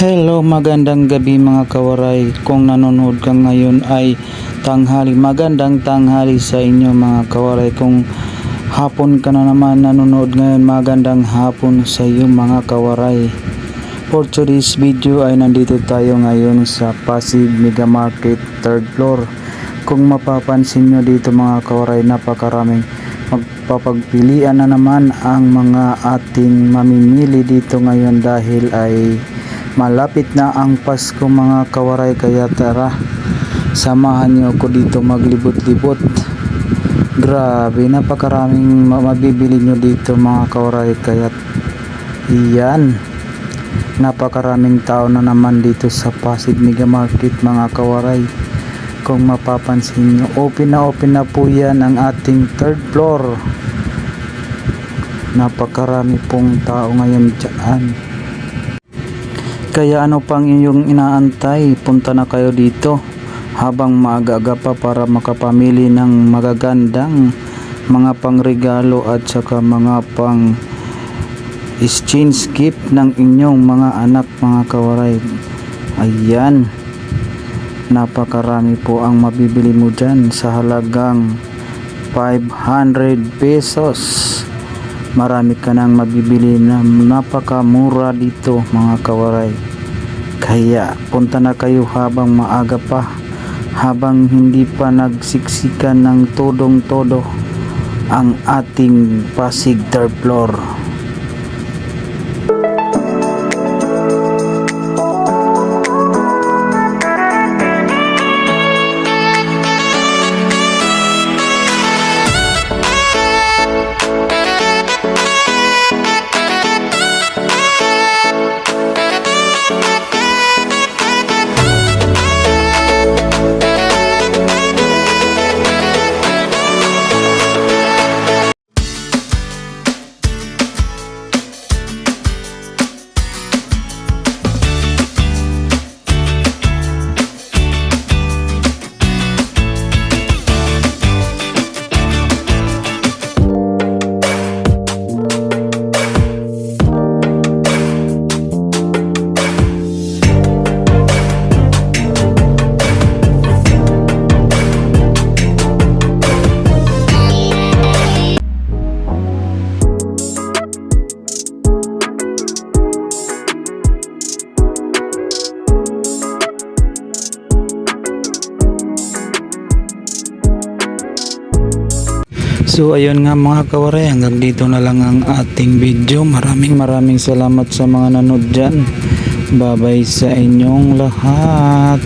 Hello, magandang gabi mga kawaray. Kung nanonood ka ngayon ay tanghali. Magandang tanghali sa inyo mga kawaray. Kung hapon ka na naman nanonood ngayon, magandang hapon sa iyo mga kawaray. For today's video ay nandito tayo ngayon sa Pasig Mega Market 3rd floor. Kung mapapansin nyo dito mga kawaray, napakaraming magpapagpilian na naman ang mga ating mamimili dito ngayon dahil ay malapit na ang Pasko mga kawaray, kaya tara samahan niyo ako dito maglibot-libot. Grabe, napakaraming mabibili nyo dito mga kawaray, kaya iyan, napakaraming tao na naman dito sa Pasig Mega Market mga kawaray. Kung mapapansin nyo, open na po yan ang ating 3rd floor. Napakarami pong tao ngayon dyan. Kaya ano pang inyong inaantay? Punta na kayo dito habang maaga-aga pa para makapamili ng magagandang mga pangregalo at saka mga pang exchange gift ng inyong mga anak mga kawaray. Ayan, napakarami po ang mabibili mo dyan sa halagang 500 pesos. Marami ka nang mabibili na napakamura dito mga kawaray. Kaya punta na kayo habang maaga pa, habang hindi pa nagsiksikan ng todong-todo ang ating Pasig 3rd floor. So ayun nga mga kawaray, hanggang dito na lang ang ating video. Maraming salamat sa mga nanood dyan. Bye bye sa inyong lahat.